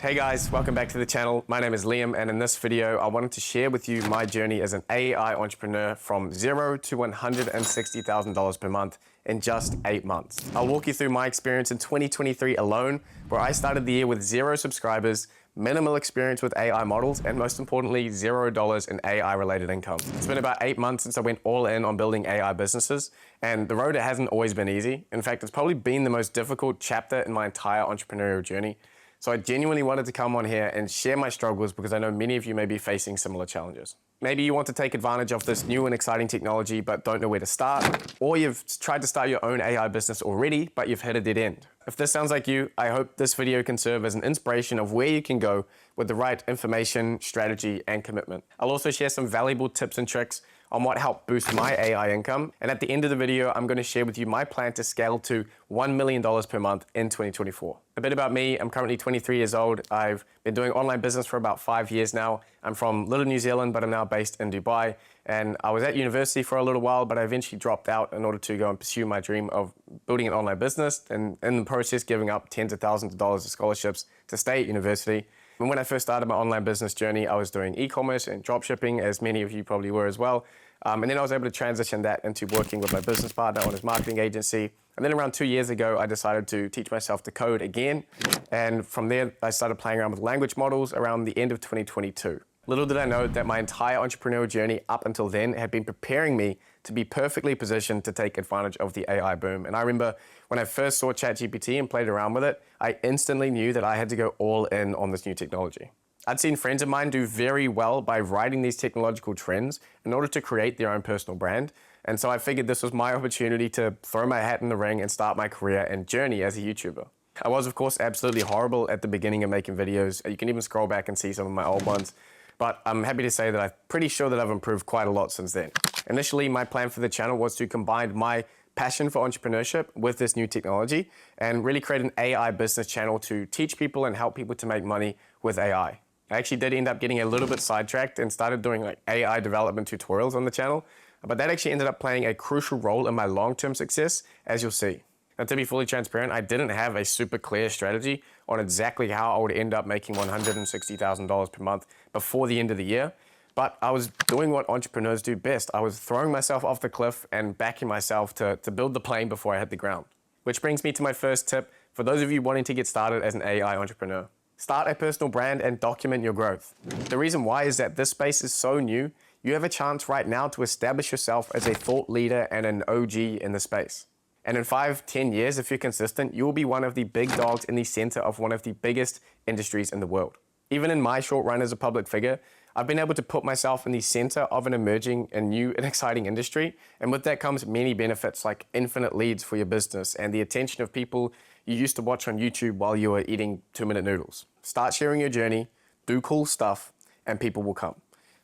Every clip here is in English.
Hey guys, welcome back to the channel. My name is Liam, and in this video, I wanted to share with you my journey as an AI entrepreneur from $0 to $160,000 per month in just 8 months. I'll walk you through my experience in 2023 alone, where I started the year with 0 subscribers, minimal experience with AI models, and most importantly, $0 in AI related income. It's been about 8 months since I went all in on building AI businesses, and the road hasn't always been easy. In fact, it's probably been the most difficult chapter in my entire entrepreneurial journey. So I genuinely wanted to come on here and share my struggles because I know many of you may be facing similar challenges. Maybe you want to take advantage of this new and exciting technology but don't know where to start, or you've tried to start your own AI business already but you've hit a dead end. If this sounds like you, I hope this video can serve as an inspiration of where you can go with the right information, strategy, and commitment. I'll also share some valuable tips and tricks on what helped boost my AI income. And at the end of the video, I'm going to share with you my plan to scale to $1 million per month in 2024. A bit about me, I'm currently 23 years old. I've been doing online business for about 5 years now. I'm from Little New Zealand, but I'm now based in Dubai. And I was at university for a little while, but I eventually dropped out in order to go and pursue my dream of building an online business, and in the process giving up tens of thousands of dollars of scholarships to stay at university. And when I first started my online business journey, I was doing e-commerce and drop shipping, as many of you probably were as well. And then I was able to transition that into working with my business partner on his marketing agency. And then around 2 years ago, I decided to teach myself to code again. And from there, I started playing around with language models around the end of 2022. Little did I know that my entire entrepreneurial journey up until then had been preparing me to be perfectly positioned to take advantage of the AI boom. And I remember when I first saw ChatGPT and played around with it, I instantly knew that I had to go all in on this new technology. I'd seen friends of mine do very well by riding these technological trends in order to create their own personal brand. And so I figured this was my opportunity to throw my hat in the ring and start my career and journey as a YouTuber. I was, of course, absolutely horrible at the beginning of making videos. You can even scroll back and see some of my old ones. But I'm happy to say that I'm pretty sure that I've improved quite a lot since then. Initially, my plan for the channel was to combine my passion for entrepreneurship with this new technology and really create an AI business channel to teach people and help people to make money with AI. I actually did end up getting a little bit sidetracked and started doing like AI development tutorials on the channel, but that actually ended up playing a crucial role in my long-term success, as you'll see. Now, to be fully transparent, I didn't have a super clear strategy on exactly how I would end up making $160,000 per month before the end of the year, but I was doing what entrepreneurs do best. I was throwing myself off the cliff and backing myself to build the plane before I hit the ground. Which brings me to my first tip for those of you wanting to get started as an AI entrepreneur. Start a personal brand and document your growth. The reason why is that this space is so new, you have a chance right now to establish yourself as a thought leader and an OG in the space. And in 5-10 years, if you're consistent, you will be one of the big dogs in the center of one of the biggest industries in the world. Even in my short run as a public figure, I've been able to put myself in the center of an emerging and new and exciting industry. And with that comes many benefits like infinite leads for your business and the attention of people you used to watch on YouTube while you were eating 2-minute noodles. Start sharing your journey, do cool stuff, and people will come.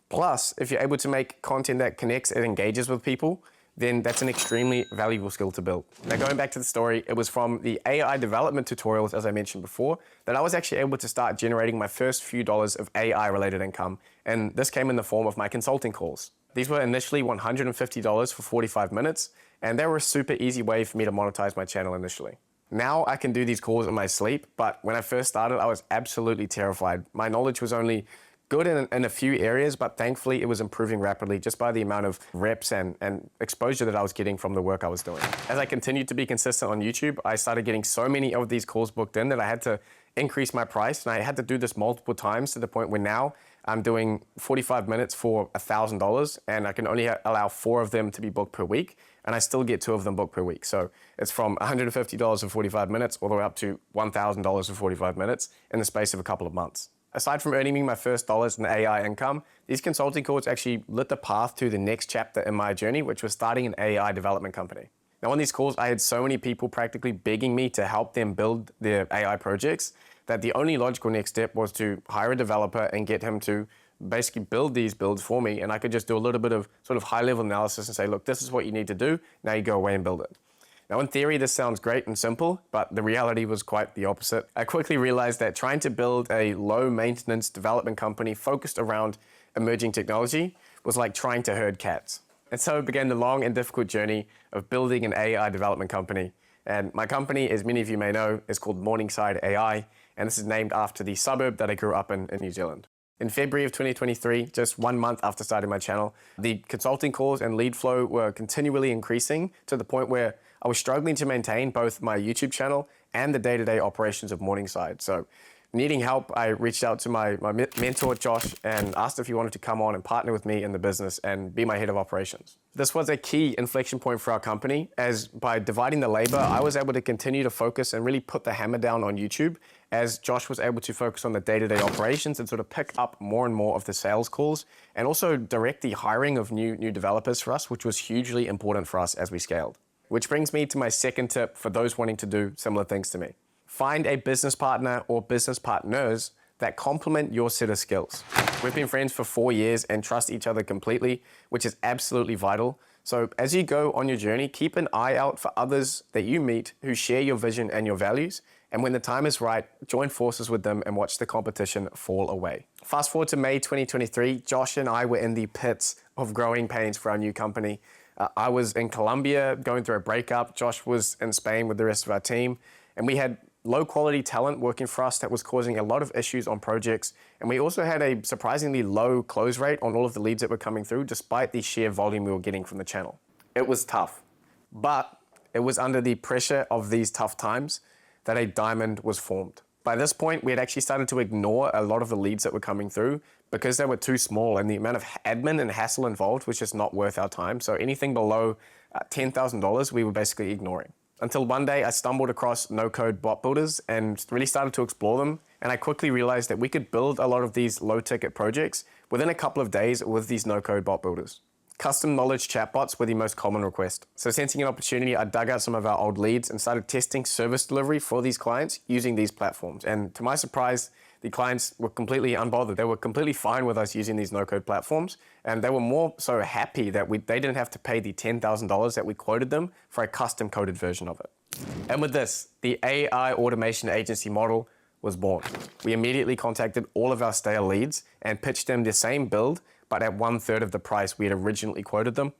Plus, if you're able to make content that connects and engages with people, then that's an extremely valuable skill to build. Now, going back to the story, it was from the AI development tutorials, as I mentioned before, that I was actually able to start generating my first few dollars of AI-related income, and this came in the form of my consulting calls. These were initially $150 for 45 minutes, and they were a super easy way for me to monetize my channel initially. Now I can do these calls in my sleep, but when I first started, I was absolutely terrified. My knowledge was only good in a few areas, but thankfully it was improving rapidly just by the amount of reps and exposure that I was getting from the work I was doing. As I continued to be consistent on YouTube, I started getting so many of these calls booked in that I had to increase my price, and I had to do this multiple times to the point where now I'm doing 45 minutes for $1,000, and I can only allow 4 of them to be booked per week, and I still get 2 of them booked per week. So it's from $150 for 45 minutes all the way up to $1,000 for 45 minutes in the space of a couple of months. Aside from earning me my first dollars in AI income, these consulting calls actually lit the path to the next chapter in my journey, which was starting an AI development company. Now, on these calls, I had so many people practically begging me to help them build their AI projects that the only logical next step was to hire a developer and get him to basically build these builds for me, and I could just do a little bit of sort of high-level analysis and say, look, this is what you need to do, now you go away and build it. Now, in theory, this sounds great and simple, but the reality was quite the opposite. I quickly realized that trying to build a low-maintenance development company focused around emerging technology was like trying to herd cats. And so began the long and difficult journey of building an AI development company. And my company, as many of you may know, is called Morningside AI, and this is named after the suburb that I grew up in New Zealand. In February of 2023, just 1 month after starting my channel, the consulting calls and lead flow were continually increasing to the point where I was struggling to maintain both my YouTube channel and the day-to-day operations of Morningside. So needing help, I reached out to my mentor, Josh, and asked if he wanted to come on and partner with me in the business and be my head of operations. This was a key inflection point for our company, as by dividing the labor, I was able to continue to focus and really put the hammer down on YouTube, as Josh was able to focus on the day-to-day operations and sort of pick up more and more of the sales calls, and also direct the hiring of new developers for us, which was hugely important for us as we scaled. Which brings me to my second tip for those wanting to do similar things to me. Find a business partner or business partners that complement your set of skills. We've been friends for 4 years and trust each other completely, which is absolutely vital. So as you go on your journey, keep an eye out for others that you meet who share your vision and your values. And when the time is right, join forces with them and watch the competition fall away. Fast forward to May 2023, Josh and I were in the pits of growing pains for our new company. I was in Colombia going through a breakup. Josh was in Spain with the rest of our team. And we had low quality talent working for us that was causing a lot of issues on projects. And we also had a surprisingly low close rate on all of the leads that were coming through, despite the sheer volume we were getting from the channel. It was tough, but it was under the pressure of these tough times that a diamond was formed. By this point, we had actually started to ignore a lot of the leads that were coming through because they were too small, and the amount of admin and hassle involved was just not worth our time. So anything below $10,000, we were basically ignoring. Until one day I stumbled across no-code bot builders and really started to explore them. And I quickly realized that we could build a lot of these low-ticket projects within a couple of days with these no-code bot builders. Custom knowledge chatbots were the most common request. So sensing an opportunity, I dug out some of our old leads and started testing service delivery for these clients using these platforms. And to my surprise, the clients were completely unbothered. They were completely fine with us using these no-code platforms. And they were more so happy that they didn't have to pay the $10,000 that we quoted them for a custom coded version of it. And with this, the AI automation agency model was born. We immediately contacted all of our stale leads and pitched them the same build, but at 1/3 of the price we had originally quoted them.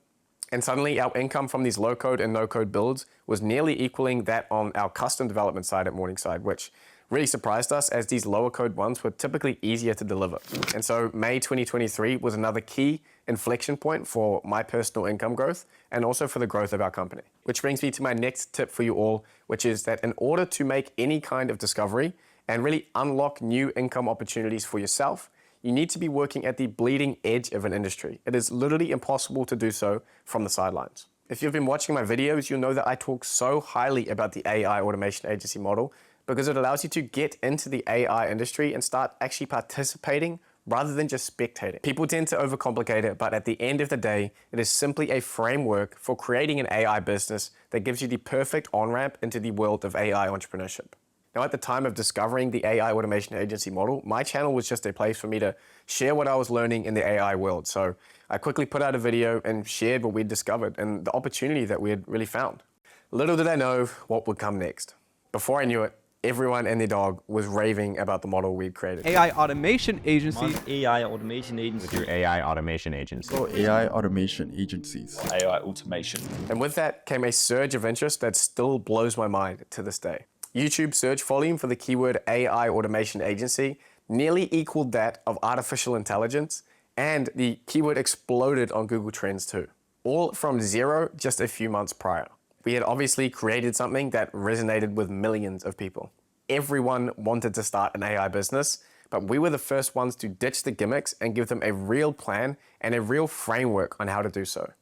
And suddenly our income from these low-code and no-code builds was nearly equaling that on our custom development side at Morningside, which really surprised us, as these lower code ones were typically easier to deliver. And so May 2023 was another key inflection point for my personal income growth and also for the growth of our company. Which brings me to my next tip for you all, which is that in order to make any kind of discovery and really unlock new income opportunities for yourself, you need to be working at the bleeding edge of an industry. It is literally impossible to do so from the sidelines. If you've been watching my videos, you'll know that I talk so highly about the AI automation agency model because it allows you to get into the AI industry and start actually participating rather than just spectating. People tend to overcomplicate it, but at the end of the day, it is simply a framework for creating an AI business that gives you the perfect on-ramp into the world of AI entrepreneurship. Now, at the time of discovering the AI automation agency model, my channel was just a place for me to share what I was learning in the AI world. So I quickly put out a video and shared what we'd discovered and the opportunity that we had really found. Little did I know what would come next. Before I knew it, everyone and their dog was raving about the model we'd created. AI automation agency. AI automation agency. With your AI automation agency. So AI automation agencies. AI automation. And with that came a surge of interest that still blows my mind to this day. YouTube search volume for the keyword AI automation agency nearly equaled that of artificial intelligence, and the keyword exploded on Google Trends too. All from zero just a few months prior. We had obviously created something that resonated with millions of people. Everyone wanted to start an AI business, but we were the first ones to ditch the gimmicks and give them a real plan and a real framework on how to do so.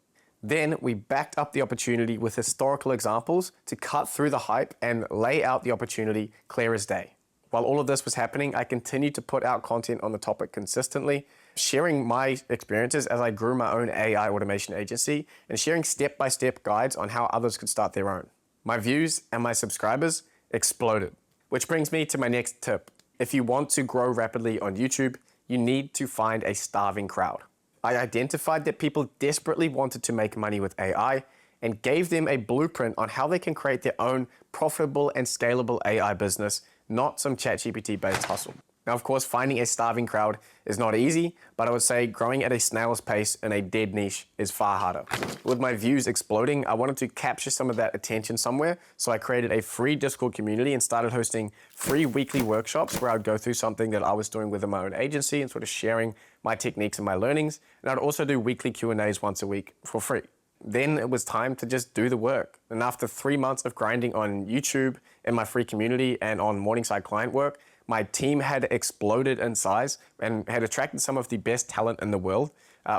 Then we backed up the opportunity with historical examples to cut through the hype and lay out the opportunity clear as day. While all of this was happening, I continued to put out content on the topic consistently, sharing my experiences as I grew my own AI automation agency and sharing step-by-step guides on how others could start their own. My views and my subscribers exploded. Which brings me to my next tip. If you want to grow rapidly on YouTube, you need to find a starving crowd. I identified that people desperately wanted to make money with AI and gave them a blueprint on how they can create their own profitable and scalable AI business, not some ChatGPT-based hustle. Now, of course, finding a starving crowd is not easy, but I would say growing at a snail's pace in a dead niche is far harder. With my views exploding, I wanted to capture some of that attention somewhere, so I created a free Discord community and started hosting free weekly workshops where I'd go through something that I was doing within my own agency and sort of sharing my techniques and my learnings. And I'd also do weekly Q&As once a week for free. Then it was time to just do the work. And after 3 months of grinding on YouTube, in my free community, and on Morningside client work, my team had exploded in size and had attracted some of the best talent in the world.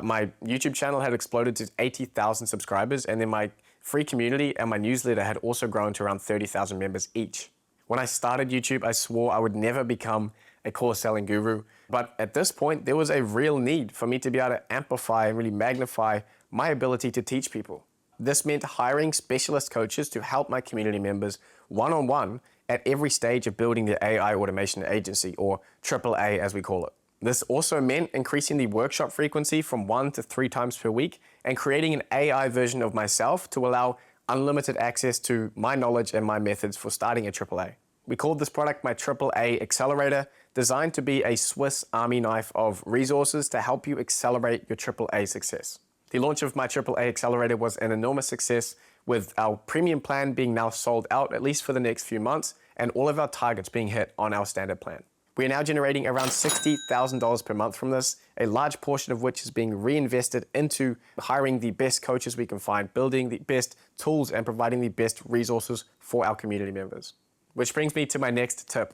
My YouTube channel had exploded to 80,000 subscribers, and then my free community and my newsletter had also grown to around 30,000 members each. When I started YouTube, I swore I would never become a course selling guru. But at this point, there was a real need for me to be able to amplify and really magnify my ability to teach people. This meant hiring specialist coaches to help my community members one-on-one at every stage of building their AI automation agency, or AAA as we call it. This also meant increasing the workshop frequency from 1 to 3 times per week and creating an AI version of myself to allow unlimited access to my knowledge and my methods for starting a AAA. We called this product my AAA Accelerator, designed to be a Swiss Army knife of resources to help you accelerate your AAA success. The launch of my AAA Accelerator was an enormous success, with our premium plan being now sold out at least for the next few months, and all of our targets being hit on our standard plan. We are now generating around $60,000 per month from this, a large portion of which is being reinvested into hiring the best coaches we can find, building the best tools, and providing the best resources for our community members. Which brings me to my next tip: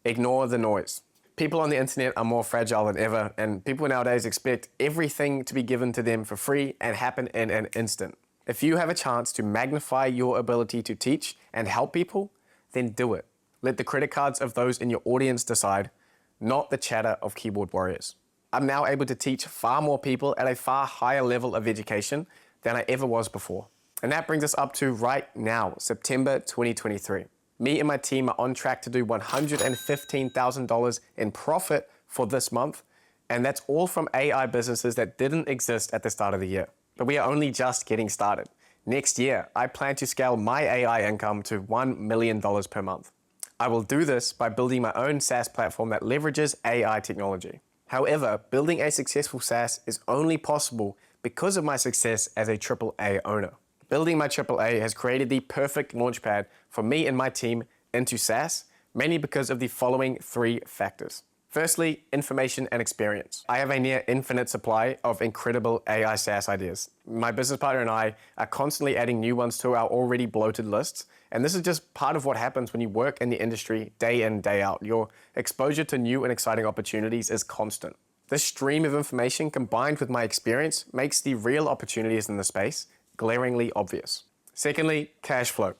ignore the noise. People on the internet are more fragile than ever, and people nowadays expect everything to be given to them for free and happen in an instant. If you have a chance to magnify your ability to teach and help people, then do it. Let the credit cards of those in your audience decide, not the chatter of keyboard warriors. I'm now able to teach far more people at a far higher level of education than I ever was before. And that brings us up to right now, September 2023. Me and my team are on track to do $115,000 in profit for this month, and that's all from AI businesses that didn't exist at the start of the year. But we are only just getting started. Next year, I plan to scale my AI income to $1 million per month. I will do this by building my own SaaS platform that leverages AI technology. However, building a successful SaaS is only possible because of my success as a AAA owner. Building my AAA has created the perfect launchpad for me and my team into SaaS, mainly because of the following 3 factors. Firstly, information and experience. I have a near infinite supply of incredible AI SaaS ideas. My business partner and I are constantly adding new ones to our already bloated lists, and this is just part of what happens when you work in the industry day in, day out. Your exposure to new and exciting opportunities is constant. This stream of information combined with my experience makes the real opportunities in the space glaringly obvious. Secondly, cash flow.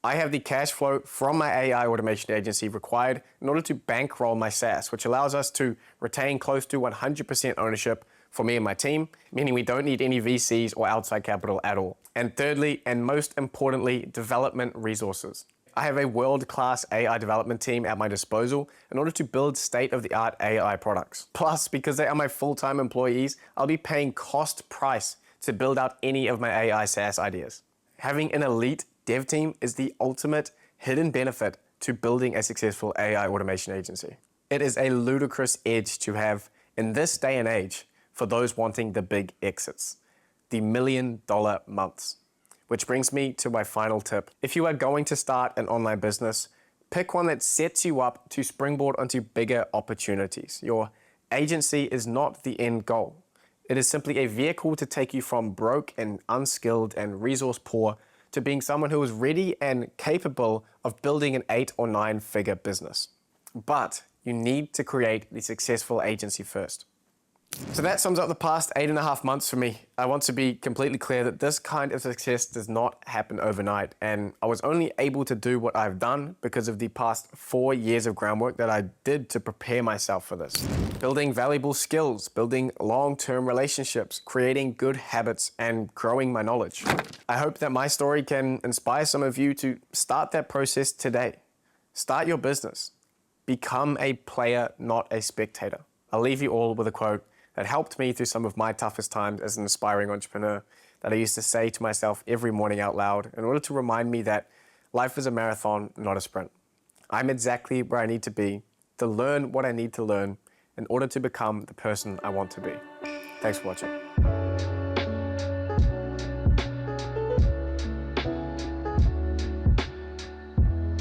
I have the cash flow from my AI automation agency required in order to bankroll my SaaS, which allows us to retain close to 100% ownership for me and my team, meaning we don't need any VCs or outside capital at all. And thirdly, and most importantly, development resources. I have a world-class AI development team at my disposal in order to build state-of-the-art AI products. Plus, because they are my full-time employees, I'll be paying cost price to build out any of my AI SaaS ideas. Having an elite dev team is the ultimate hidden benefit to building a successful AI automation agency. It is a ludicrous edge to have in this day and age for those wanting the big exits, the $1 million months. Which brings me to my final tip. If you are going to start an online business, pick one that sets you up to springboard onto bigger opportunities. Your agency is not the end goal. It is simply a vehicle to take you from broke and unskilled and resource poor to being someone who is ready and capable of building an 8 or 9 figure business. But you need to create the successful agency first. So that sums up the past 8.5 months for me. I want to be completely clear that this kind of success does not happen overnight, and I was only able to do what I've done because of the past 4 years of groundwork that I did to prepare myself for this. Building valuable skills, building long-term relationships, creating good habits, and growing my knowledge. I hope that my story can inspire some of you to start that process today. Start your business. Become a player, not a spectator. I'll leave you all with a quote that helped me through some of my toughest times as an aspiring entrepreneur, that I used to say to myself every morning out loud in order to remind me that life is a marathon, not a sprint. I'm exactly where I need to be to learn what I need to learn in order to become the person I want to be. Thanks for watching.